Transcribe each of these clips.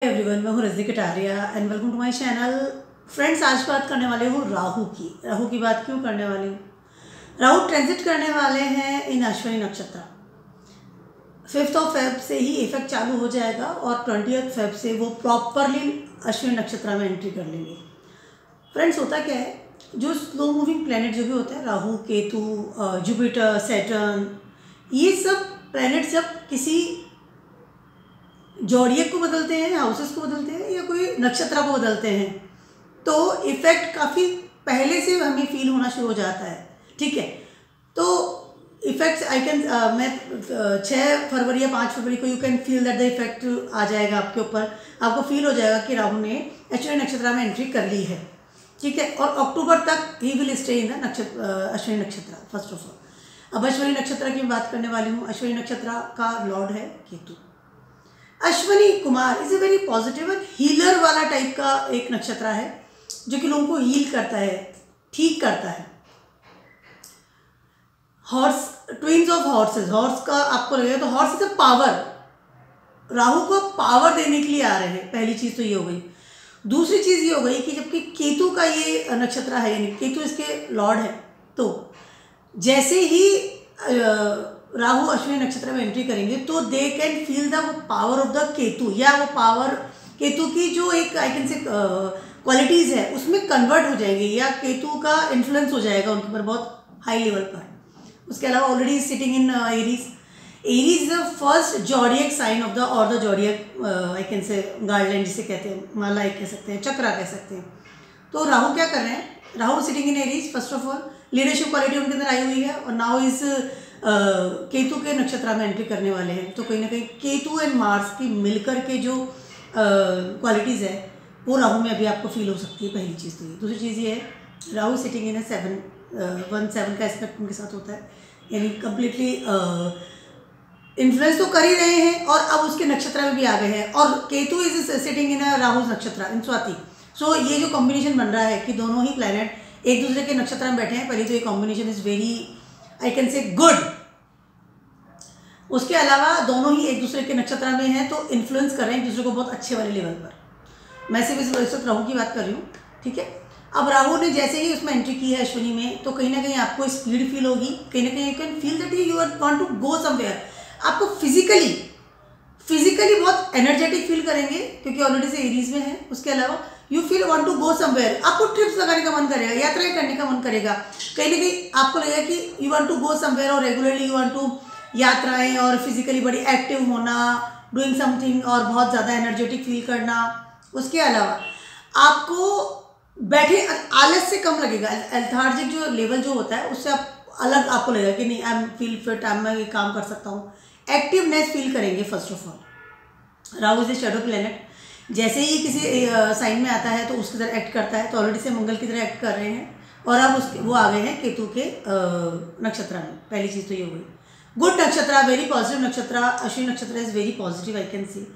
Everyone, मैं हूँ Rajni Kataria and welcome to my channel. Friends, आज बात करने वाले हूँ राहु की। राहु की बात क्यों करने वाली हूँ? राहु ट्रांजिट करने वाले हैं इन अश्विनी नक्षत्र। 5 फेब से ही इफेक्ट चालू हो जाएगा और 20 फेब से वो प्रॉपरली अश्विनी नक्षत्र में एंट्री कर लेंगे। फ्रेंड्स, होता क्या है, जो स्लो मूविंग प्लैनेट जो भी होते हैं, राहु, केतु, जुपिटर, सैटर्न, ये सब प्लैनेट जब किसी जॉडियक को बदलते हैं, हाउसेस को बदलते हैं या कोई नक्षत्र को बदलते हैं, तो इफेक्ट काफ़ी पहले से हमें फील होना शुरू हो जाता है। ठीक है, तो इफेक्ट्स मैं 6 फरवरी या 5 फरवरी को you can feel that the effect आ जाएगा आपके ऊपर। आपको फील हो जाएगा कि राहु ने अश्विनी नक्षत्र में एंट्री कर ली है। ठीक है, और अक्टूबर तक he will stay in the Ashwini nakshatra. First of all, अब अश्विनी नक्षत्र की बात करने वाली हूँ। अश्विनी नक्षत्र का लॉर्ड है Ketu. Ashwini Kumar is a very positive and healer वाला टाइप का एक नक्षत्र है, जो कि लोगों को हील करता है, ठीक करता है। Horse, twins of horses, horse का आपको लगेगा तो horse is a power. Rahu को पावर देने के लिए आ रहे हैं। पहली चीज तो ये हो गई। दूसरी चीज ये हो गई कि जबकि केतु का ये नक्षत्र है, यानी केतु इसके लॉर्ड है, तो जैसे ही राहु अश्विनी नक्षत्र में एंट्री करेंगे तो they can feel the power of the Ketu, या वो पावर केतु की जो एक आई कैन से क्वालिटीज़ है उसमें कन्वर्ट हो जाएंगे, या केतु का इन्फ्लुएंस हो जाएगा उनके ऊपर बहुत हाई लेवल पर। उसके अलावा already sitting in Aries. Aries is the first zodiac sign of the, और the zodiac I can say guideline जिसे कहते हैं, माला एक कह सकते हैं, चक्रा कह सकते हैं। तो राहु क्या कर रहे हैं? Rahu sitting in Aries, first of all leadership quality उनके अंदर आई हुई है, और नाउ इस केतु के नक्षत्र में एंट्री करने वाले हैं। तो कहीं ना कहीं केतु एंड मार्स की मिलकर के जो क्वालिटीज़ है वो राहु में अभी आपको फील हो सकती है। पहली चीज़ तो ये। दूसरी चीज़ ये है, राहु सिटिंग इन 1-7 का एस्पेक्ट उनके साथ होता है, यानी कम्प्लीटली इन्फ्लुएंस तो कर ही रहे हैं और अब उसके नक्षत्र में भी आ गए हैं। और केतु इज सिटिंग इन राहु नक्षत्र इन स्वाति। सो ये जो कॉम्बिनेशन बन रहा है कि दोनों ही प्लैनेट एक दूसरे के नक्षत्र में बैठे हैं, पहले तो ये combination is very I can से गुड। उसके अलावा दोनों ही एक दूसरे के नक्षत्र में हैं, तो इन्फ्लुएंस कर रहे हैं एक दूसरे को बहुत अच्छे वाले लेवल पर। मैं सिर्फ इस वक्त राहु की बात कर रही हूँ। ठीक है, अब राहु ने जैसे ही उसमें एंट्री की है अश्विनी में, तो कहीं ना कहीं आपको स्पीड फील होगी, कहीं ना कहीं you can feel that you are want to go somewhere. आपको फिजिकली बहुत एनर्जेटिक फील करेंगे, क्योंकि ऑलरेडी से एरीज में है। उसके अलावा you feel want to go somewhere, आपको ट्रिप्स लगाने का मन करेगा, यात्राएं करने का मन करेगा। कहीं ना कहीं आपको लगेगा कि you want to go somewhere, और रेगुलरली यू वांट टू यात्राएं, और फिजिकली बड़ी एक्टिव होना, डूइंग समथिंग, और बहुत ज़्यादा एनर्जेटिक फील करना। उसके अलावा आपको बैठे आलस से कम लगेगा, एल्थार्जिक जो लेवल जो होता है उससे आप अलग आपको लगेगा कि नहीं, आई एम फील फिट, मैं ये काम कर सकता हूँ। एक्टिवनेस फील करेंगे। First of all, Rahu is a shadow planet, जैसे ही किसी साइन में आता है तो उसकी तरह एक्ट करता है। तो ऑलरेडी से मंगल की तरह एक्ट कर रहे हैं, और अब उसके वो आ गए हैं केतु के नक्षत्र में। पहली चीज़ तो ये हो गई। गुड नक्षत्र, वेरी पॉजिटिव नक्षत्र। Ashwini nakshatra is very positive, I can see.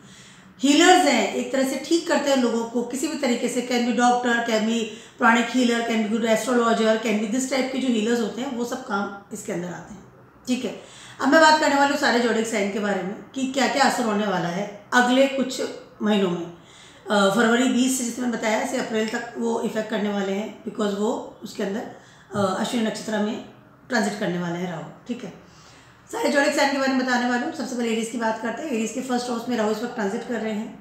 Healers हैं, एक तरह से ठीक करते हैं लोगों को किसी भी तरीके से। Can be doctor, can be pranic healer, can be good astrologer, can be this type के जो हीलर्स होते हैं, वो सब काम इसके अंदर आते हैं। ठीक है, अब मैं बात करने वाली हूँ सारे जॉडिक साइन के बारे में कि क्या क्या असर होने वाला है अगले कुछ महीनों में। फरवरी 20 से, जिससे मैंने बताया, से अप्रैल तक वो इफेक्ट करने वाले हैं, बिकॉज वो उसके अंदर अश्विनी नक्षत्र में ट्रांजिट करने वाले हैं राहु। ठीक है, सारे जॉडिक साइन के बारे में बताने वाले हूँ। सबसे पहले एरीज की बात करते हैं। एरीज के फर्स्ट हाउस में राहु इस वक्त ट्रांजिट कर रहे हैं।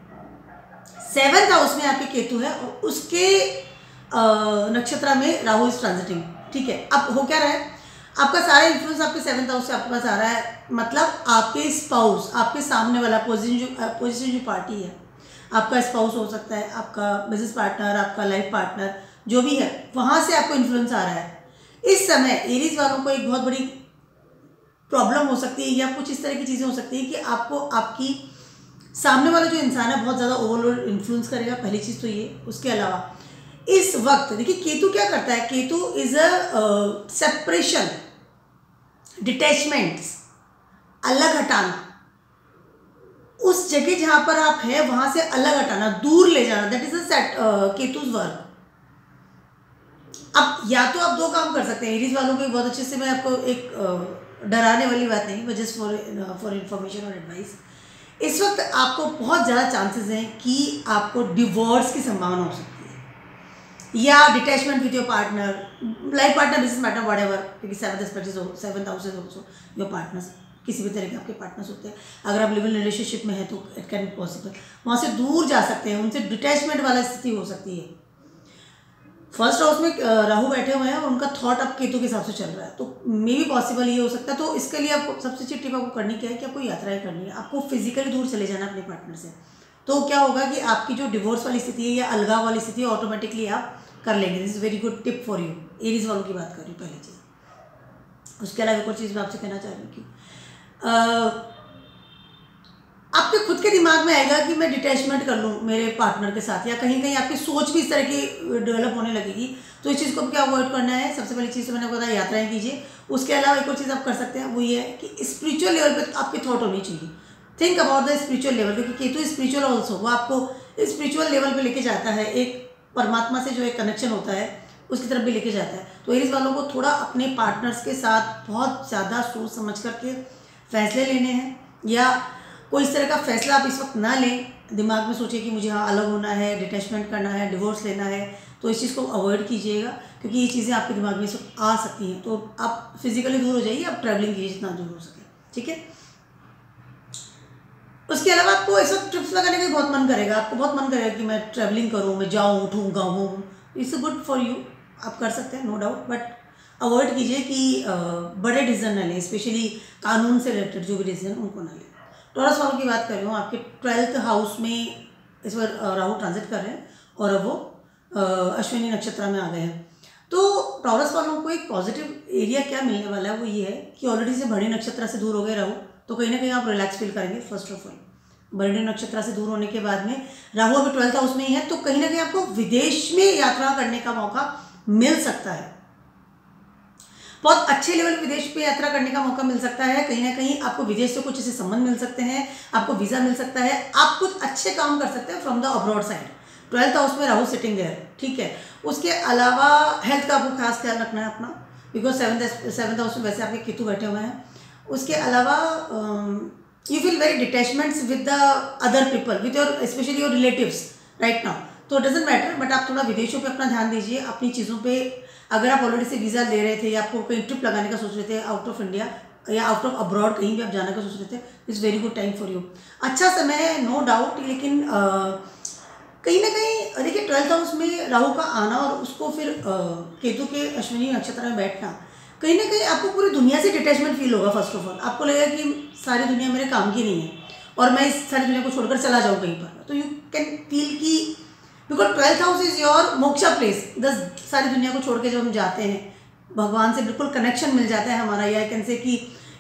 7th हाउस में आपके केतु है, और उसके नक्षत्र में राहु इज ट्रांजिटिंग। ठीक है, अब हो क्या रहा है, आपका सारा इन्फ्लुएंस आपके 7th हाउस से आपके पास आ रहा है। मतलब आपके स्पाउस, आपके सामने वाला पोजिशन जो पार्टी है, आपका स्पाउस हो सकता है, आपका बिजनेस पार्टनर, आपका लाइफ पार्टनर, जो भी है, वहाँ से आपको इन्फ्लुएंस आ रहा है। इस समय एरीज वालों को एक बहुत बड़ी प्रॉब्लम हो सकती है, या कुछ इस तरह की चीज़ें हो सकती है कि आपको आपकी सामने वाला जो इंसान है बहुत ज़्यादा ओवरलोड इन्फ्लुएंस करेगा। पहली चीज़ तो ये। उसके अलावा इस वक्त देखिए, केतु क्या करता है? केतु इज अ सेपरेशन, डिटैचमेंट्स, अलग हटाना, उस जगह जहां पर आप हैं वहां से अलग हटाना, दूर ले जाना, दैट इज अ केतुज वर्क। अब या तो आप दो काम कर सकते हैं। एरीज वालों को बहुत अच्छे से, मैं आपको एक डराने वाली बात नहीं, बट जस्ट फॉर इन्फॉर्मेशन और एडवाइस। इस वक्त आपको बहुत ज़्यादा चांसेस हैं कि आपको डिवोर्स की संभावना हो सकती है, या detachment with your partner, life partner, business partner, whatever, क्योंकि 7th house is also your partners, किसी भी तरह के आपके पार्टनर्स होते हैं। अगर आप लिव इन रिलेशनशिप में हैं तो इट कैन बी पॉसिबल, वहाँ से दूर जा सकते हैं, उनसे डिटैचमेंट वाला स्थिति हो सकती है। फर्स्ट हाउस में राहु बैठे हुए हैं और उनका थॉट अब केतु के हिसाब से चल रहा है, तो मे भी पॉसिबल ये हो सकता है। तो इसके लिए आपको सबसे अच्छी टिप आपको करनी क्या है कि आपको यात्राएं करनी है, आपको फिजिकली दूर चले जाना अपने पार्टनर से। तो क्या होगा कि आपकी जो डिवोर्स वाली स्थिति है या अलगाव वाली स्थिति है ऑटोमेटिकली आप कर लेंगे। This is very good tip for you. Aries वालों की बात कर रही हूँ पहली चीज़। उसके अलावा एक और चीज़ मैं आपसे कहना चाह रही हूँ कि आपके खुद के दिमाग में आएगा कि मैं डिटैचमेंट कर लूँ मेरे पार्टनर के साथ, या कहीं कहीं आपकी सोच भी इस तरह की डेवलप होने लगेगी। तो इस चीज़ को क्या अवॉइड करना है, सबसे पहली चीज़ तो मैंने बताया यात्राएं कीजिए। उसके अलावा एक और चीज़ आप कर सकते हैं, वो ये है कि स्पिरिचुअल लेवल पे आपके थॉट होनी चाहिए। Think about the spiritual level, क्योंकि केतु स्पिरिचुअल ऑल्सो, वो आपको स्पिरिचुअल लेवल पे लेके जाता है, एक परमात्मा से जो एक कनेक्शन होता है उसकी तरफ भी लेके जाता है। तो एरीज वालों को थोड़ा अपने पार्टनर्स के साथ बहुत ज़्यादा सोच समझ करके फैसले लेने हैं, या कोई इस तरह का फैसला आप इस वक्त ना लें, दिमाग में सोचिए कि मुझे हाँ अलग होना है, डिटैचमेंट करना है, डिवोर्स लेना है, तो इस चीज़ को अवॉइड कीजिएगा, क्योंकि ये चीज़ें आपके दिमाग में इस वक्त आ सकती हैं। तो आप फिजिकली दूर हो जाइए, आप ट्रैवलिंग कीजिए जितना दूर हो सके, ठीक है। उसके अलावा आपको इस वक्त ट्रिप्स लगाने का बहुत मन करेगा, आपको बहुत मन करेगा कि मैं ट्रैवलिंग करूँ, मैं जाऊँ, उठूँ, गाऊँ, इट्स गुड फॉर यू, आप कर सकते हैं, नो डाउट। बट अवॉइड कीजिए कि बड़े डिसीजन ना लें, स्पेशली कानून से रिलेटेड जो भी डिसीजन उनको ना लें। टॉरस वालों की बात कर रही हूँ, आपके 12th हाउस में इस बार राहु ट्रांजिट कर रहे हैं और अब वो अश्विनी नक्षत्र में आ गए हैं। तो टॉरस वालों को एक पॉजिटिव एरिया क्या मिलने वाला है, वो ये है कि ऑलरेडी से भरणी नक्षत्र से दूर हो गए राहु, तो कहीं ना कहीं आप रिलैक्स फील करेंगे। फर्स्ट ऑफ ऑल, भरणी नक्षत्र से दूर होने के बाद में राहु अभी 12th हाउस में ही है, तो कहीं ना कहीं आपको विदेश में यात्रा करने का मौका मिल सकता है। बहुत अच्छे लेवल विदेश पे यात्रा करने का मौका मिल सकता है। कहीं ना कहीं आपको विदेश से कुछ ऐसे संबंध मिल सकते हैं, आपको वीज़ा मिल सकता है, आप कुछ अच्छे काम कर सकते हैं from the abroad side. 12th house में राहु सिटिंग देयर, ठीक है। उसके अलावा हेल्थ का आपको खास ख्याल रखना है अपना, बिकॉज 7th हाउस में वैसे आपके केतु बैठे हुए हैं। उसके अलावा you feel very detachments with the other people, with your specially your relatives right now. तो डजेंट मैटर, बट आप थोड़ा विदेशों पे अपना ध्यान दीजिए, अपनी चीज़ों पे। अगर आप ऑलरेडी से वीज़ा ले रहे थे या आपको कहीं ट्रिप लगाने का सोच रहे थे आउट ऑफ इंडिया या आउट ऑफ अब्रॉड, कहीं भी आप जाने का सोच रहे थे, it's very good time for you. अच्छा समय है, नो डाउट, लेकिन कहीं ना कहीं देखिए 12th हाउस में राहु का आना और उसको फिर केतु के अश्विनी नक्षत्र में बैठना, कहीं ना कहीं आपको पूरी दुनिया से डिटैचमेंट फील होगा। फर्स्ट ऑफ ऑल आपको लगेगा कि सारी दुनिया मेरे काम की नहीं है और मैं इस सारी दुनिया को छोड़कर चला जाऊँ कहीं पर। तो यू कैन फील कि because 12th house is your moksha place, सारी दुनिया को छोड़ के जब हम जाते हैं, भगवान से बिल्कुल कनेक्शन मिल जाता है हमारा, या कैन से कि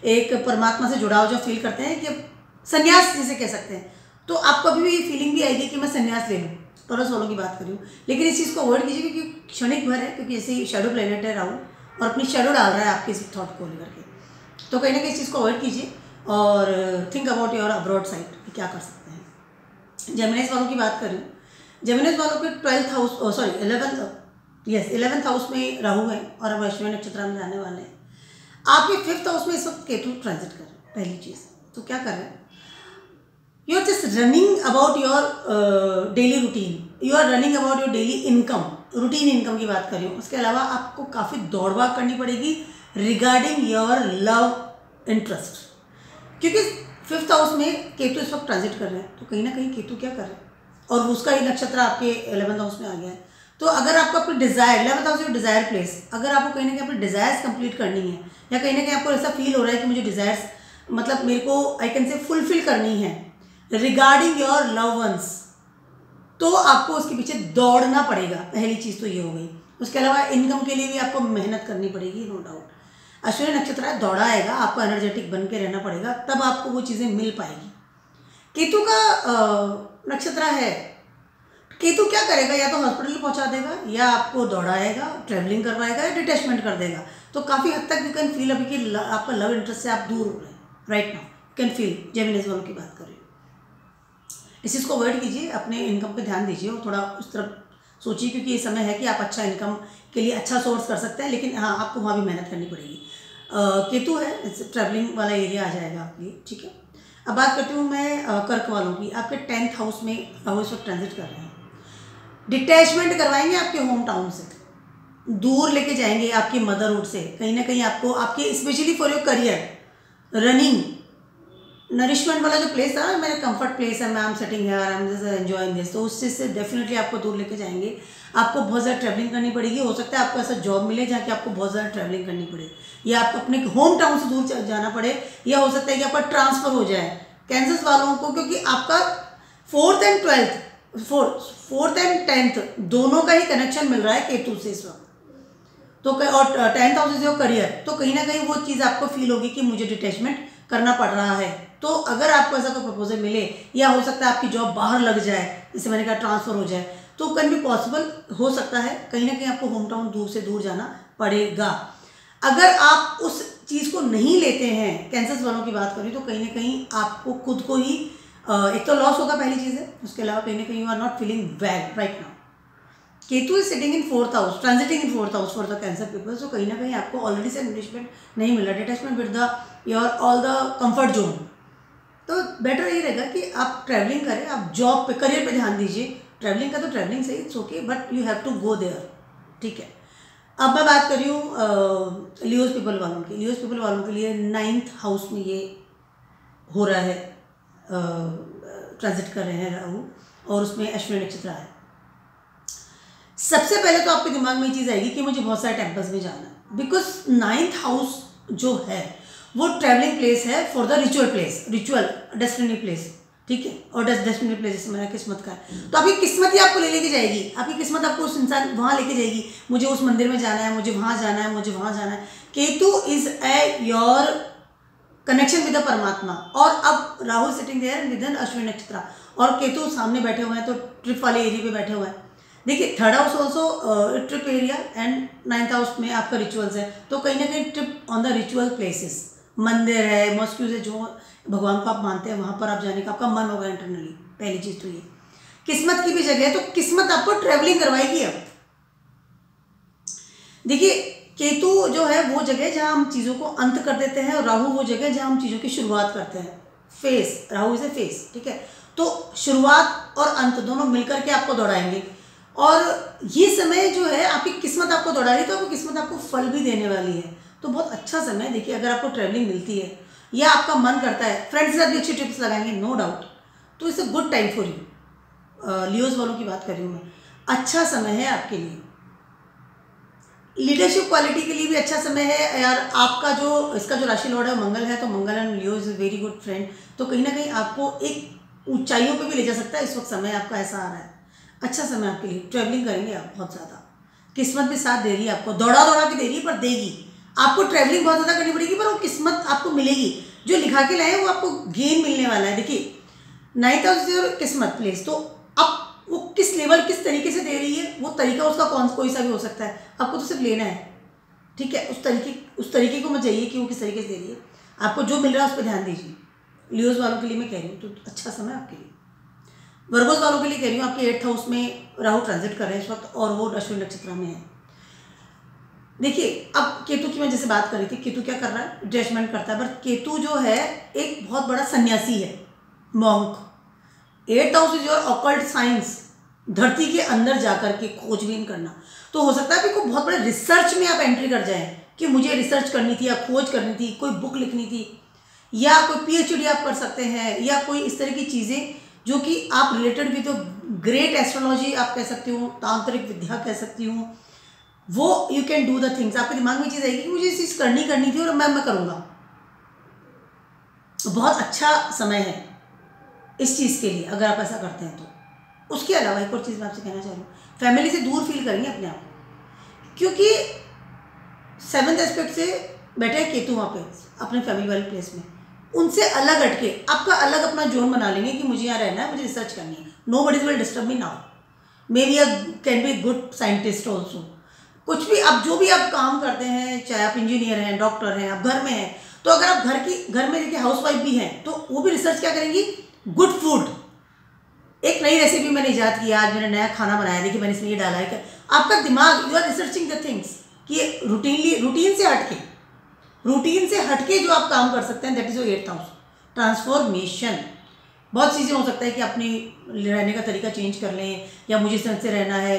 एक परमात्मा से जुड़ाव जो फील करते हैं कि संन्यास जिसे कह सकते हैं, तो आपको अभी भी ये फीलिंग भी आएगी कि मैं संन्यास ले लूँ। टॉरस वालों की बात कर रही हूँ, लेकिन इस चीज़ को अवॉइड कीजिए क्योंकि क्षणिक भर है, क्योंकि ऐसे शेडो प्लेनेट है राहु और अपनी शेडो डाल रहा है आपके इस थॉट को लेकर के। तो कहीं ना कहीं इस चीज़ को अवॉइड कीजिए और think about your abroad side, क्या कर सकते हैं। जेमिनीज वालों की बात कर रही हूँ, जेमिनीज वालों के 12th हाउस 11th हाउस में राहु है और अब अश्विनी नक्षत्र में जाने वाले हैं। आपके 5th हाउस में इस वक्त केतु ट्रांजिट कर रहे हैं। पहली चीज़ तो क्या कर रहे हैं, you are just running about your daily routine, you are running about your daily income, routine income की बात कर रही हूँ। उसके अलावा आपको काफ़ी दौड़ भाग करनी पड़ेगी रिगार्डिंग योर लव इंटरेस्ट, क्योंकि 5th हाउस में केतु इस वक्त ट्रांजिट कर रहे हैं। तो कहीं ना कहीं केतु क्या कर रहे हैं और उसका ही नक्षत्र आपके 11th हाउस में आ गया है। तो अगर आपको अपनी desire, 11th house your desire place, अगर आपको कहीं ना कहीं अपनी डिज़ायर्स कंप्लीट करनी है या कहीं ना कहीं आपको ऐसा फील हो रहा है कि मुझे डिज़ायर्स मतलब मेरे को आई कैन से फुलफिल करनी है रिगार्डिंग योर लव वंस, तो आपको उसके पीछे दौड़ना पड़ेगा। पहली चीज़ तो ये हो गई। उसके अलावा इनकम के लिए भी आपको मेहनत करनी पड़ेगी, नो डाउट। अश्विनी नक्षत्र है, दौड़ा आएगा, आपको एनर्जेटिक बन के रहना पड़ेगा, तब आपको वो चीज़ें मिल पाएगी। केतु का नक्षत्र है, केतु क्या करेगा, या तो हॉस्पिटल पहुंचा देगा या आपको दौड़ाएगा, ट्रैवलिंग करवाएगा या डिटैचमेंट कर देगा। तो काफ़ी हद तक यू कैन फील अभी कि आपका लव इंटरेस्ट से आप दूर हो रहे हैं right now, you can feel. Geminis वालों की बात कर रही हूँ, इस चीज़ को अवॉइड कीजिए, अपने इनकम पे ध्यान दीजिए और थोड़ा उस तरफ सोचिए, क्योंकि ये समय है कि आप अच्छा इनकम के लिए अच्छा सोर्स कर सकते हैं, लेकिन हाँ आपको वहाँ भी मेहनत करनी पड़ेगी। केतु है, ट्रैवलिंग वाला एरिया आ जाएगा आपके लिए, ठीक है। अब बात करती हूँ मैं कर्क वालों की। आपके 10th हाउस में राहु इस वक्त ट्रांजिट कर रहे हैं। डिटैचमेंट करवाएंगे आपके होम टाउन से, दूर लेके जाएंगे आपके मदरहुड से। कहीं ना कहीं आपको आपके specially for your career, running, nourishment वाला जो प्लेस था ना, मेरा कंफर्ट प्लेस है, मैं I am setting here, I am just enjoying this, तो उस चीज़ से डेफिनेटली आपको दूर लेके जाएंगे। आपको बहुत ज़्यादा ट्रैवलिंग करनी पड़ेगी। हो सकता है आपको ऐसा जॉब मिले जहाँ कि आपको बहुत ज़्यादा ट्रैवलिंग करनी पड़े, या आपको अपने होम टाउन से दूर जाना पड़े, या हो सकता है कि आपका ट्रांसफ़र हो जाए कैंसर वालों को, क्योंकि आपका 4th एंड 10th दोनों का ही कनेक्शन मिल रहा है केतु से इस वक्त। तो और 10th house is your career, तो कहीं ना कहीं वो चीज़ आपको फील होगी कि मुझे डिटैचमेंट करना पड़ रहा है। तो अगर आपको ऐसा कोई प्रपोजल मिले, या हो सकता है आपकी जॉब बाहर लग जाए, जैसे मैंने कहा ट्रांसफ़र हो जाए, तो कैन भी पॉसिबल हो सकता है। कहीं ना कहीं आपको होम टाउन दूर से दूर जाना पड़ेगा। अगर आप उस चीज़ को नहीं लेते हैं, कैंसर वालों की बात करें, तो कहीं ना कहीं आपको खुद को ही एक तो लॉस होगा, पहली चीज़ है। उसके अलावा कहीं ना कहीं you are not feeling well right now. Ketu is sitting in 4th house, transiting in 4th house for the Cancer people. तो कहीं ना कहीं आपको ऑलरेडी से एनरिचमेंट नहीं मिल रहा, detachment with the your all the comfort zone. तो बेटर ये रहेगा कि आप ट्रैवलिंग करें, आप जॉब पे, करियर पे ध्यान दीजिए। ट्रैवलिंग का तो ट्रैवलिंग सही, it's okay, but you have to go there, ठीक है। अब मैं बात कर रही हूँ लियोज पीपल वालों की। लियोज पीपल वालों के लिए 9th हाउस में ये हो रहा है, ट्रांजिट कर रहे हैं राहु, और उसमें अश्विनी नक्षत्र है। सबसे पहले तो आपके दिमाग में ये चीज़ आएगी कि मुझे बहुत सारे टेम्पल्स में जाना है, बिकॉज 9th हाउस जो है वो ट्रैवलिंग प्लेस है for the ritual place, ritual destiny place, ठीक है। और डेस्टिनी प्लेस जैसे मेरा किस्मत का है, तो आपकी किस्मत ही आपको ले लेके जाएगी। आपकी किस्मत आपको उस इंसान वहाँ लेके जाएगी, मुझे उस मंदिर में जाना है, मुझे वहाँ जाना है, मुझे वहाँ जाना है। Ketu is a your connection with the परमात्मा, और अब Rahu sitting there with an Ashwini nakshatra, और केतु सामने बैठे हुए हैं, तो ट्रिप वाले एरिया पे बैठे हुए हैं। देखिए 3rd house also trip area, and 9th house में आपका रिचुअल्स है, तो कहीं ना कहीं trip on the ritual places, मंदिर है, मॉस्क्यूज है, जो भगवान को आप मानते हैं वहाँ पर आप जाने का आपका मन होगा इंटरनली। पहली चीज़ तो ये किस्मत की भी जगह है, तो किस्मत आपको ट्रैवलिंग करवाएगी। अब देखिए केतु जो है वो जगह जहाँ हम चीज़ों को अंत कर देते हैं, और राहु वो जगह जहाँ हम चीज़ों की शुरुआत करते हैं। Face, Rahu is a face, ठीक है। तो शुरुआत और अंत दोनों मिलकर के आपको दौड़ाएंगे, और ये समय जो है आपकी किस्मत आपको दौड़ा रही है, तो आपको किस्मत आपको फल भी देने वाली है। तो बहुत अच्छा समय है। देखिए अगर आपको ट्रैवलिंग मिलती है, या आपका मन करता है फ्रेंड्स के साथ भी अच्छी ट्रिप्स लगाएंगे, नो डाउट, तो it's a good time for you. Leos वालों की बात कर रही हूँ मैं, अच्छा समय है आपके लिए। लीडरशिप क्वालिटी के लिए भी अच्छा समय है यार। आपका जो इसका जो राशि लॉर्ड है मंगल है, तो Mangal and Leo is a very good friend, तो कहीं ना कहीं आपको एक ऊंचाइयों पे भी ले जा सकता है। इस वक्त समय आपका ऐसा आ रहा है, अच्छा समय आपके लिए। ट्रैवलिंग करेंगे आप बहुत ज़्यादा, किस्मत भी साथ दे रही है आपको, दौड़ा दौड़ा के दे रही है, पर देगी। आपको ट्रैवलिंग बहुत ज़्यादा करनी पड़ेगी, पर वो किस्मत आपको मिलेगी। जो लिखा के लाए वो आपको गेन मिलने वाला है। देखिए 9th हाउस इज किस्मत प्लेस, तो अब वो किस लेवल, किस तरीके से दे रही है, वो तरीका उसका कोई सा भी हो सकता है, आपको तो सिर्फ लेना है, ठीक है। उस तरीके को मत जाइए कि वो किस तरीके से दे रही है। आपको जो मिल रहा है उस पर ध्यान दीजिए। लियोज वालों के लिए मैं कह रही हूँ, तो अच्छा समय आपके लिए। वर्गोस वालों के लिए कह रही हूँ, आपके 8th हाउस में राहु ट्रांजिट कर रहे हैं इस वक्त, और वो अश्विनी नक्षत्र में है। देखिए अब केतु की मैं जैसे बात कर रही थी, केतु क्या कर रहा है, डिटैचमेंट करता है, बट केतु जो है एक बहुत बड़ा सन्यासी है, monk. 8th house is your occult science, धरती के अंदर जाकर के खोजबीन करना। तो हो सकता है कि कोई बहुत बड़े रिसर्च में आप एंट्री कर जाएं कि मुझे रिसर्च करनी थी, या खोज करनी थी, कोई बुक लिखनी थी, या कोई PhD आप कर सकते हैं, या कोई इस तरह की चीज़ें जो कि आप रिलेटेड विद ग्रेट एस्ट्रोलॉजी आप कह सकती हूँ, तांत्रिक विद्या कह सकती हूँ, वो you can do the things. आपके दिमाग में चीज़ आएगी कि मुझे इस चीज़ करनी थी, और मैं करूँगा। बहुत अच्छा समय है इस चीज़ के लिए अगर आप ऐसा करते हैं तो। उसके अलावा एक और चीज़ मैं आपसे कहना चाह रही हूँ, फैमिली से दूर फील करेंगे अपने आप, क्योंकि 7th एस्पेक्ट से बैठे हैं केतु वहाँ पे अपने फैमिली वाले प्लेस में। उनसे अलग हटके आपका अलग अपना जोन बना लेंगे कि मुझे यहाँ रहना है, मुझे रिसर्च करनी है, no buddies will disturb me now. Maybe can be good scientist also. कुछ भी आप जो भी आप काम करते हैं, चाहे आप इंजीनियर हैं, डॉक्टर हैं, आप घर में हैं, तो अगर आप घर में देखिए हाउस वाइफ भी हैं, तो वो भी रिसर्च क्या करेंगी, गुड फूड। एक नई रेसिपी मैंने ईजाद की, आज मैंने नया खाना बनाया, देखिए मैंने इसमें ये डाला है। आपका दिमाग, you are researching the things कि रूटीन से हटके जो आप काम कर सकते हैं, that is your 8th house. Transformation. बहुत चीज़ें हो सकता है कि अपनी रहने का तरीका चेंज कर लें, या मुझे इस तरह से रहना है,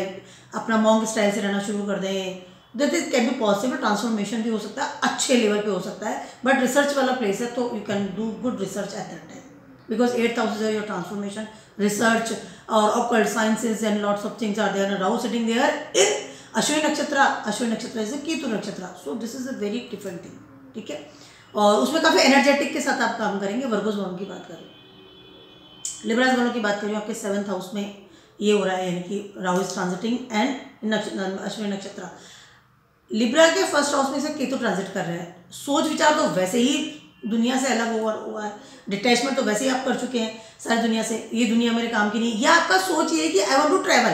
अपना मॉन्क स्टाइल से रहना शुरू कर दें। That is can be possible. Transformation भी हो सकता है, अच्छे लेवल पे हो सकता है, बट रिसर्च वाला प्लेस है तो you can do good research at that time, because 8th house is your transformation, research और occult sciences and lots of things are there. Rahu sitting there in Ashwini nakshatra. Ashwini nakshatra is Ketu nakshatra, so this is a very different thing, ठीक है। और उसमें काफ़ी energetic के साथ आप काम करेंगे। वर्गोस वालों की बात करें, लिब्रास वालों की बात करें, आपके 7th हाउस में ये हो रहा है, यानी कि Rahu is transiting and Ashwini नक्षत्र। लिब्रा के 1st हाउस में से केतु ट्रांजिट कर रहे हैं। सोच विचार तो वैसे ही दुनिया से अलग हुआ है, डिटैचमेंट तो वैसे ही आप कर चुके हैं सारी दुनिया से, ये दुनिया मेरे काम की नहीं। या आपका सोच ये है कि I want to travel,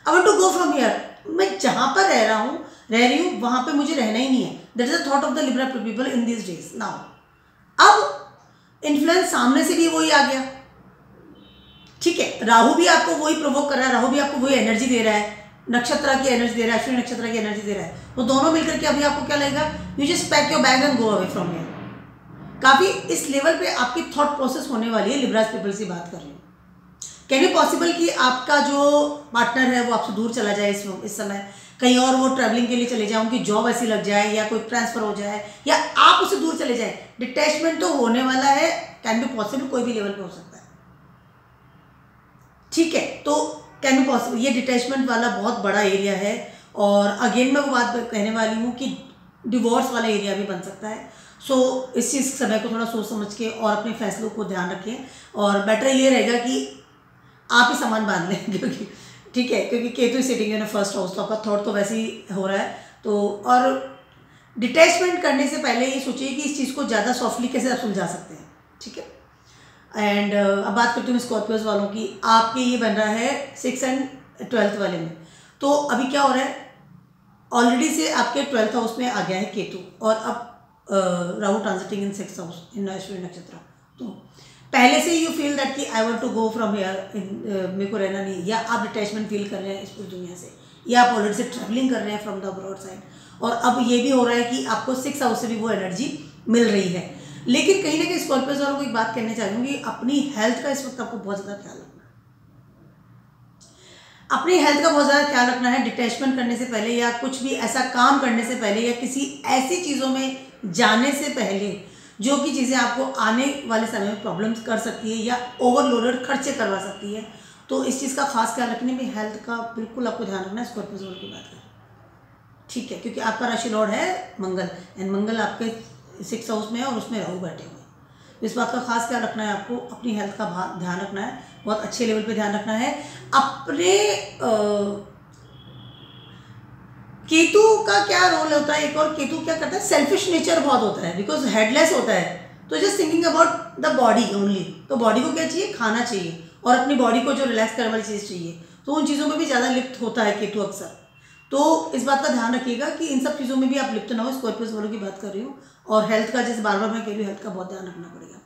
I want to go from here, मैं जहाँ पर रह रही हूँ वहाँ पे मुझे रहना ही नहीं है। That is the thought of the Libra people in this days now. अब इन्फ्लुएंस सामने से भी वही आ गया, ठीक है। राहु भी आपको वही प्रोवोक कर रहा है, राहु भी आपको वही एनर्जी दे रहा है, नक्षत्र की एनर्जी दे रहा है, अश्विनी नक्षत्र की एनर्जी दे रहा है। वो दोनों मिलकर के अभी आपको क्या लगेगा, you just pack your bag and go away from here. काफ़ी इस लेवल पे आपकी थॉट प्रोसेस होने वाली है। लिब्रास पीपल से बात कर रही हूँ। कैन बी पॉसिबल कि आपका जो पार्टनर है वो आपसे दूर चला जाए इस समय, कहीं और वो ट्रैवलिंग के लिए चले जाए, उनकी जॉब ऐसी लग जाए, या कोई ट्रांसफर हो जाए, या आप उससे दूर चले जाए। डिटैचमेंट तो होने वाला है, कैन बी पॉसिबल, कोई भी लेवल पे हो सकता है, ठीक है। तो कैन बी पॉसिबल, ये डिटैचमेंट वाला बहुत बड़ा एरिया है। और अगेन मैं वो बात कहने वाली हूँ कि डिवोर्स वाला एरिया भी बन सकता है। सो इस चीज़ समय को थोड़ा सोच समझ के और अपने फैसलों को ध्यान रखें, और बेटर ये रहेगा कि आप ही सामान बांध लें, क्योंकि ठीक है, क्योंकि Ketu sitting in 1st house, तो आपका थॉट तो वैसे ही हो रहा है। तो और डिटैचमेंट करने से पहले ये सोचिए कि इस चीज़ को ज़्यादा सॉफ्टली कैसे आप सुलझा सकते हैं, ठीक है। एंड अब बात करती हूँ स्कॉर्पियोज वालों की। आपके ये बन रहा है 6th एंड 12th वाले में। तो अभी क्या हो रहा है, ऑलरेडी से आपके 12th हाउस में आ गया है केतु, और अब Rahu transiting in 6th house in Ashwini nakshatra. तो पहले से यू फील दैट कि I want to go from here, मेरे को रहना नहीं, या आप डिटैचमेंट फील कर रहे हैं इस पूरी दुनिया से, या आप ऑलरेडी से ट्रैवलिंग कर रहे हैं फ्रॉम द अब्रॉड साइड। और अब ये भी हो रहा है कि आपको 6th हाउस से भी वो एनर्जी मिल रही है। लेकिन कहीं ना कहीं स्कॉर्पियोज वालों को एक बात कहना चाहूँगी, अपनी हेल्थ का इस वक्त आपको बहुत ज़्यादा ख्याल रखना है। अपनी हेल्थ का बहुत ज़्यादा ख्याल रखना है। डिटैचमेंट करने से पहले, या कुछ भी ऐसा काम करने से पहले, या किसी ऐसी चीज़ों में जाने से पहले जो कि चीज़ें आपको आने वाले समय में प्रॉब्लम्स कर सकती है, या ओवरलोडेड खर्चे करवा सकती है। तो इस चीज़ का खास ख्याल रखने में, हेल्थ का बिल्कुल आपको ध्यान रखना है स्कॉर्पियोज वालों की बात करें, ठीक है। क्योंकि आपका राशि लॉर्ड है मंगल, एंड मंगल आपके 6th हाउस में है और उसमें राहु बैठे हुए हैं। इस बात का खास ख्याल रखना है आपको, अपनी हेल्थ का ध्यान रखना है, बहुत अच्छे लेवल पे ध्यान रखना है। अपने केतु का क्या रोल होता है, एक और केतु क्या करता है, सेल्फिश नेचर बहुत होता है, बिकॉज हेडलेस होता है, तो just thinking about the body only. तो बॉडी को क्या चाहिए, खाना चाहिए, और अपनी बॉडी को जो रिलैक्स करने वाली चीज़ चाहिए, तो उन चीज़ों में भी ज़्यादा लिप्त होता है केतु अक्सर। तो इस बात का ध्यान रखिएगा कि इन सब चीज़ों में भी आप लिप्त ना हो। स्कॉर्पियोज वालों की बात कर रही हूँ। और हेल्थ का, जैसे बार बार मैं कह रही हूँ, हेल्थ का बहुत ध्यान रखना पड़ेगा।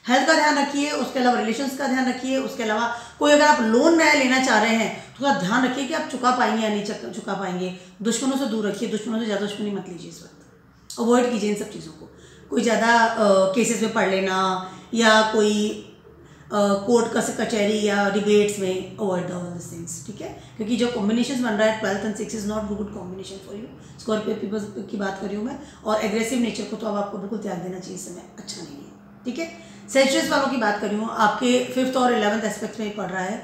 हेल्थ का ध्यान रखिए, उसके अलावा रिलेशंस का ध्यान रखिए। उसके अलावा कोई अगर आप लोन नया लेना चाह रहे हैं तो थोड़ा ध्यान रखिए कि आप चुका पाएंगे या नहीं चुका पाएंगे। दुश्मनों से दूर रखिए, दुश्मनों से ज़्यादा दुश्मनी मत लीजिए, इस वक्त अवॉइड कीजिए इन सब चीज़ों को। कोई ज़्यादा केसेस में पढ़ लेना, या कोई कोर्ट कचहरी या डिबेट्स में, अवॉइड ऑल दिस थिंग्स, ठीक है। क्योंकि जो कॉम्बिनेशन बन रहा है 12th and 6 is not good combination for you. Scorpio people की बात कर रही हूँ मैं। और एग्रेसिव नेचर को तो अब आपको बिल्कुल त्याग देना चाहिए, इस समय अच्छा नहीं है, ठीक है। सेजिटेरियस वालों की बात कर रही हूँ, आपके 5th और 11th एस्पेक्ट में पड़ रहा है।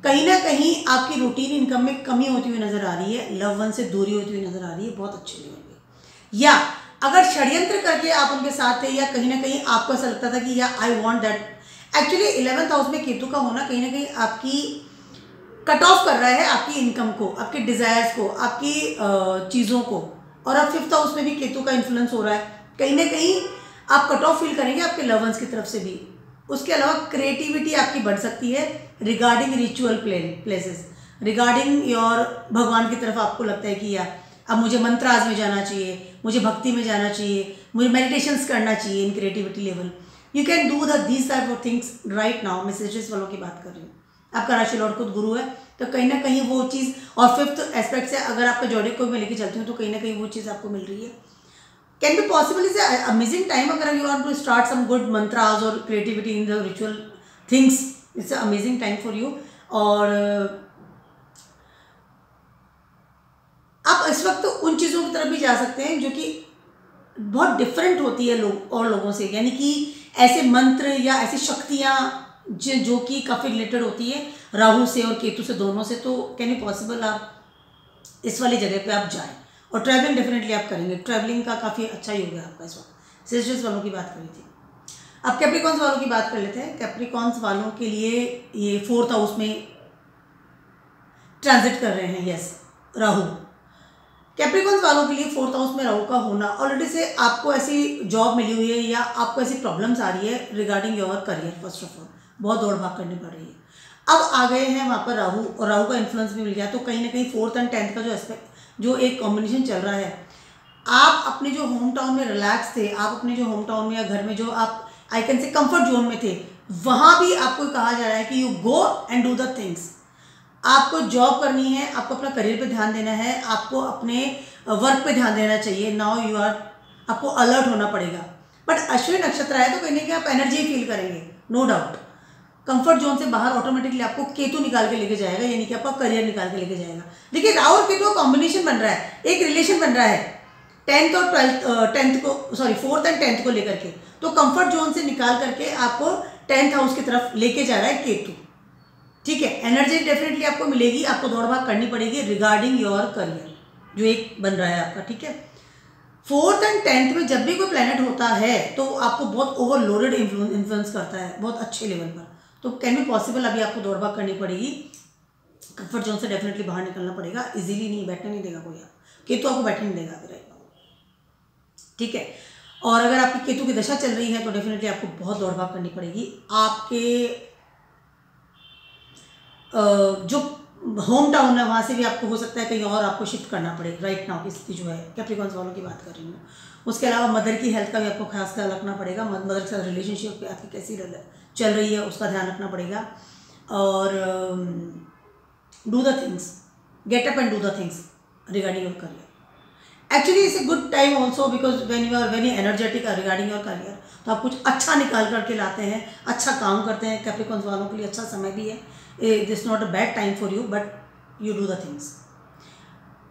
कहीं ना कहीं आपकी रूटीन इनकम में कमी होती हुई नजर आ रही है, लव वन से दूरी होती हुई नजर आ रही है, बहुत अच्छे लेवल पे। या अगर षड्यंत्र करके आप उनके साथ थे, या कहीं ना कहीं आपको ऐसा लगता था कि या I want that. Actually 11th house में केतु का होना कहीं ना कहीं आपकी कट ऑफ कर रहा है, आपकी इनकम को, आपके डिज़ायर्स को, आपकी चीज़ों को। और अब 5th हाउस में भी केतु का इन्फ्लुएंस हो रहा है, कहीं ना कहीं आप कट ऑफ फील करेंगे आपके लव वंस की तरफ से भी। उसके अलावा क्रिएटिविटी आपकी बढ़ सकती है regarding ritual places, regarding your भगवान की तरफ आपको लगता है कि या अब मुझे मंत्राज में जाना चाहिए, मुझे भक्ति में जाना चाहिए, मुझे मेडिटेशंस करना चाहिए in creativity level. You can do these type of things right now. मैं सेजिटेरियस वालों की बात कर रही हूँ। आपका राशि लॉर्ड खुद गुरु है, तो कहीं ना कहीं वो चीज़, और 5th एस्पेक्ट से अगर आपका जोड़े को मैं लेके चलती हूँ तो कहीं ना कहीं वो चीज़ आपको मिल रही है। Can be possible, is amazing time अगर you want to start some good mantras और creativity in the ritual things, it's amazing time for you. और आप इस वक्त उन चीज़ों की तरफ भी जा सकते हैं जो कि बहुत डिफरेंट होती है और लोगों से, यानी कि ऐसे मंत्र या ऐसी शक्तियाँ जो कि काफ़ी रिलेटेड होती है राहु से और केतु से, दोनों से। तो कैन यू पॉसिबल आप इस वाली जगह पे आप जाएं, और ट्रैवलिंग डेफिनेटली आप करेंगे। ट्रैवलिंग का काफ़ी अच्छा योग है आपका इस वक्त। सिस्टर्स वालों की बात करी थी, अब कैप्रिकॉन्स वालों की बात कर लेते हैं। कैप्रिकॉन्स वालों के लिए ये 4th हाउस में ट्रांजिट कर रहे हैं, यस, राहु। कैप्रिकॉन्स वालों के लिए 4th हाउस में राहु का होना, ऑलरेडी से आपको ऐसी जॉब मिली हुई है या आपको ऐसी प्रॉब्लम्स आ रही है regarding your career. First of all बहुत दौड़ भाग करनी पड़ रही है। अब आ गए हैं वहाँ पर राहु, और राहु का इन्फ्लुएंस भी मिल गया, तो कहीं ना कहीं 4th और 10th का जो एस्पेक्ट, जो एक कॉम्बिनेशन चल रहा है, आप अपने जो होम टाउन में रिलैक्स थे, आप अपने जो होम टाउन में या घर में जो आप आई कैन से कंफर्ट जोन में थे, वहाँ भी आपको कहा जा रहा है कि you go and do the things. आपको जॉब करनी है, आपको अपना करियर पे ध्यान देना है, आपको अपने वर्क पे ध्यान देना चाहिए। नाउ यू आर, आपको अलर्ट होना पड़ेगा। बट अश्विनी नक्षत्र है तो कहीं ना कहीं आप एनर्जी फील करेंगे, नो डाउट। कंफर्ट जोन से बाहर ऑटोमेटिकली आपको केतु निकाल के लेके जाएगा, यानी कि आपका करियर निकाल के लेके जाएगा। देखिए राहु और केतु का कॉम्बिनेशन बन रहा है, एक रिलेशन बन रहा है 10th और 10th को, सॉरी 4th एंड 10th को लेकर के। तो कंफर्ट जोन से निकाल करके आपको 10th हाउस की तरफ लेके जा रहा है केतु, ठीक है। एनर्जी डेफिनेटली आपको मिलेगी, आपको दौड़ भाग करनी पड़ेगी रिगार्डिंग योर करियर, जो एक बन रहा है आपका, ठीक है। 4th एंड 10th में जब भी कोई प्लैनेट होता है तो आपको बहुत ओवरलोडेड इन्फ्लुएंस करता है, बहुत अच्छे लेवल पर। तो कैन बी पॉसिबल अभी आपको दौड़ भाग करनी पड़ेगी, कंफर्ट जोन से डेफिनेटली बाहर निकलना पड़ेगा। इजीली नहीं, बैठने नहीं देगा कोई, केतु आपको बैठने नहीं देगा अभी, ठीक है। और अगर आपकी केतु की दशा चल रही है तो डेफिनेटली आपको बहुत दौड़ भाग करनी पड़ेगी। आपके जो होम टाउन है वहाँ से भी आपको हो सकता है कहीं और आपको शिफ्ट करना पड़े राइट नाउ की स्थिति जो है। कैप्रिकॉन्स वालों की बात कर रही हूँ। उसके अलावा मदर की हेल्थ का भी आपको खास ख्याल रखना पड़ेगा, मदर के साथ रिलेशनशिप आपकी कैसी चल रही है उसका ध्यान रखना पड़ेगा। और do the things, get up and do the things regarding your career. Actually it's a good time also because when you are very energetic regarding your career, तो आप कुछ अच्छा निकाल करके लाते हैं, अच्छा काम करते हैं। कैप्रिकॉन्स वालों के लिए अच्छा समय भी है, this not a bad time for you, but you do the things.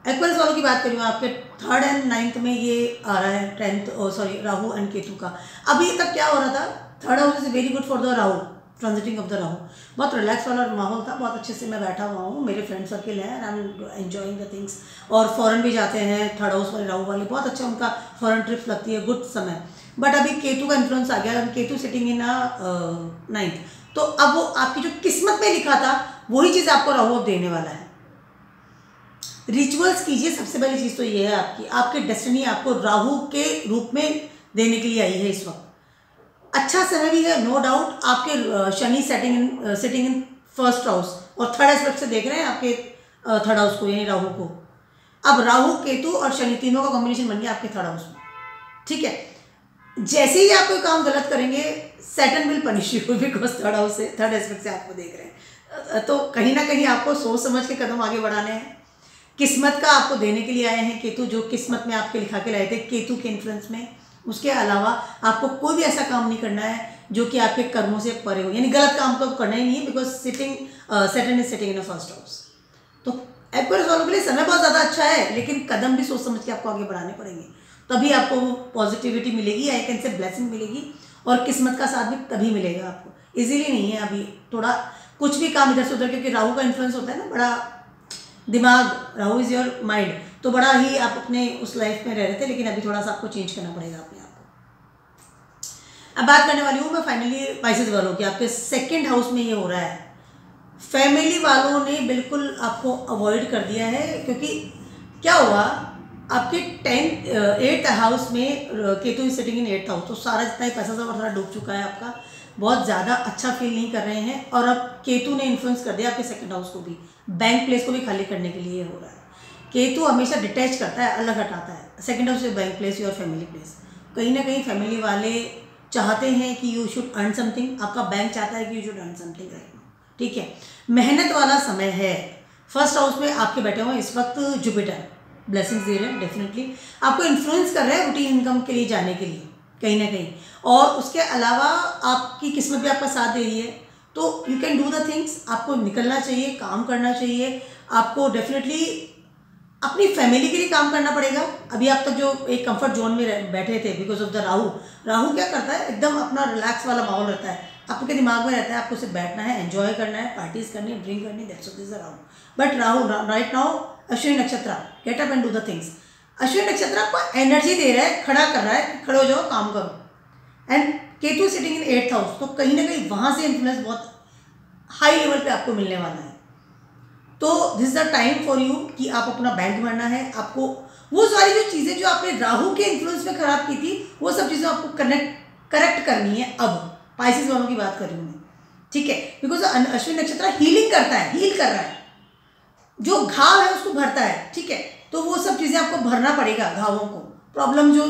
Aquarius वालों की बात करूँ, आपके 3rd एंड 9th में ये आ रहा है 10th, sorry Rahu and Ketu का। अभी तक क्या हो रहा था, 3rd house is very good for the Rahu, transiting of the Rahu. बहुत रिलैक्स वाला माहौल था, बहुत अच्छे से मैं बैठा हुआ हूँ, मेरे फ्रेंड सर्किल है and I am enjoying the things. और फॉरेन भी जाते हैं 3rd हाउस वाले राहु वाले, बहुत अच्छा उनका फॉरेन ट्रिप लगती है, गुड समय। बट अभी केतु का इन्फ्लुएंस आ गया, अभी केतु सिटिंग इन 9th, तो अब वो आपकी जो किस्मत में लिखा था वही चीज़ आपको राहु अब देने वाला है। रिचुअल्स कीजिए, सबसे पहली चीज़ तो ये है आपकी डेस्टिनी आपको राहु के रूप में देने के लिए आई है इस वक्त। अच्छा समय भी है, नो डाउट। आपके Shani sitting in 1st house और 3rd एस्पेक्ट से देख रहे हैं आपके 3rd हाउस को, यानी राहु को। अब राहु केतु और शनि तीनों का कॉम्बिनेशन बन गया आपके 3rd हाउस में, ठीक है। जैसे ही आप कोई काम गलत करेंगे, Saturn will punish you because 3rd house से, 3rd एस्पेक्ट से आपको देख रहे हैं। तो कहीं ना कहीं आपको सोच समझ के कदम आगे बढ़ाने हैं। किस्मत का आपको देने के लिए आए हैं केतु, जो किस्मत में आपके लिखा के लाए थे केतु के इन्फ्लुएंस में। उसके अलावा आपको कोई भी ऐसा काम नहीं करना है जो कि आपके कर्मों से परे हो, यानी गलत काम तो करना ही नहीं है, because Saturn is sitting in a 1st house. तो एक्वेरियस वालों के लिए समय बहुत ज़्यादा अच्छा है, लेकिन कदम भी सोच समझ के आपको आगे बढ़ाने पड़ेंगे, तभी आपको पॉजिटिविटी मिलेगी, आई कैन से ब्लेसिंग मिलेगी, और किस्मत का साथ भी तभी मिलेगा आपको। इजीली नहीं है अभी, थोड़ा कुछ भी काम इधर से उधर, क्योंकि राहु का इन्फ्लुएंस होता है ना, बड़ा दिमाग, राहु इज योर माइंड, तो बड़ा ही आप अपने उस लाइफ में रह रहे थे, लेकिन अभी थोड़ा सा आपको चेंज करना पड़ेगा अपने आप को। अब बात करने वाली हूँ मैं फाइनली स्पाइसेस वालों की। आपके 2nd हाउस में ये हो रहा है, फैमिली वालों ने बिल्कुल आपको अवॉइड कर दिया है, क्योंकि क्या हुआ, आपके 8th हाउस में Ketu is sitting in 8th house, तो सारा जितना ही पैसा सब सारा डूब चुका है आपका, बहुत ज़्यादा अच्छा फील नहीं कर रहे हैं। और अब केतु ने इन्फ्लुएंस कर दिया आपके 2nd हाउस को भी, बैंक प्लेस को भी खाली करने के लिए हो रहा है। केतु हमेशा डिटैच करता है, अलग हटाता है 2nd हाउस से बैंक प्लेस और फैमिली प्लेस। कहीं ना कहीं फैमिली वाले चाहते हैं कि यू शुड अर्न समथिंग, आपका बैंक चाहता है कि you should earn something right now, ठीक है। मेहनत वाला समय है। 1st हाउस में आपके बैठे हुए इस वक्त जुपिटर, ब्लेसिंग्स दे रहे हैं, डेफिनेटली आपको इन्फ्लुएंस कर रहे हैं रूटीन इनकम के लिए जाने के लिए कहीं ना कहीं। और उसके अलावा आपकी किस्मत भी आपका साथ दे रही है, तो you can do the things. आपको निकलना चाहिए, काम करना चाहिए, आपको डेफिनेटली अपनी फैमिली के लिए काम करना पड़ेगा। अभी आप तक जो एक कंफर्ट जोन में बैठे थे बिकॉज ऑफ द राहु क्या करता है, एकदम अपना रिलैक्स वाला माहौल रहता है, आपके दिमाग में रहता है आपको सिर्फ बैठना है, एंजॉय करना है, पार्टीज करनी है, ड्रिंक करनी, that's what is Rahu. But Rahu right now Ashwini nakshatra, get up and do the things. Ashwini nakshatra आपको एनर्जी दे रहा है, खड़ा कर रहा है, खड़े हो जाओ, काम करो। And Ketu sitting in 8th house, तो कहीं ना कहीं वहाँ से इन्फ्लुएंस बहुत हाई लेवल पे आपको मिलने वाला है। तो this is the time for you कि आप अपना बैंक भरना है। आपको वो सारी जो चीज़ें जो आपने राहु के इन्फ्लुएंस में खराब की थी, वो सब चीज़ें आपको करेक्ट करनी है। अब पाइसेस वालों की बात कर रही हूँ मैं, ठीक है, बिकॉज अश्विनी नक्षत्र हीलिंग करता है, हील कर रहा है, जो घाव है उसको भरता है, ठीक है। तो वो सब चीज़ें आपको भरना पड़ेगा, घावों को, प्रॉब्लम जो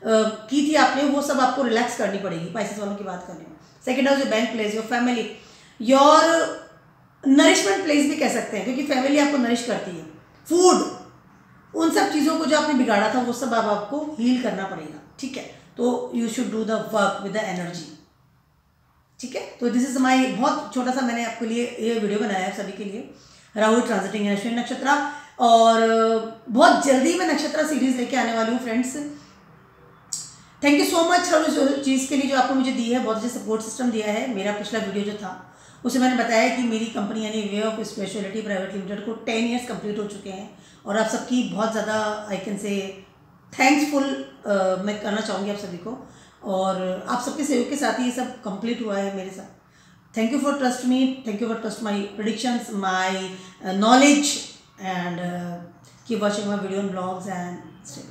की थी आपने, वो सब आपको रिलैक्स करनी पड़ेगी। पाइसेस वालों की बात कर रही हूँ। Second house, your bank place, your family, your nourishment place भी कह सकते हैं, क्योंकि फैमिली आपको नरिश करती है। फूड, उन सब चीज़ों को जो आपने बिगाड़ा था वो सब अब आपको हील करना पड़ेगा, ठीक है। तो you should do the work with the energy, ठीक है। तो दिस इज माई बहुत छोटा सा मैंने आपके लिए ये वीडियो बनाया है सभी के लिए, राहु ट्रांजिटिंग इन अश्विनी नक्षत्र। और बहुत जल्दी मैं नक्षत्र सीरीज लेके आने वाली हूँ friends. Thank you so much हर उस चीज़ के लिए जो आपने मुझे दी है, बहुत अच्छा सपोर्ट सिस्टम दिया है। मेरा पिछला वीडियो जो था उसे मैंने बताया कि मेरी कंपनी यानी way of speciality private limited को 10 ईयर्स कंप्लीट हो चुके हैं, और आप सबकी बहुत ज़्यादा आई कैन से थैंक्सफुल मैं करना चाहूँगी आप सभी को। और आप सबके सहयोग के साथ ही ये सब कंप्लीट हुआ है मेरे साथ। Thank you for trust me, thank you for trust my predictions, my knowledge, and keep watching my video and blogs and stay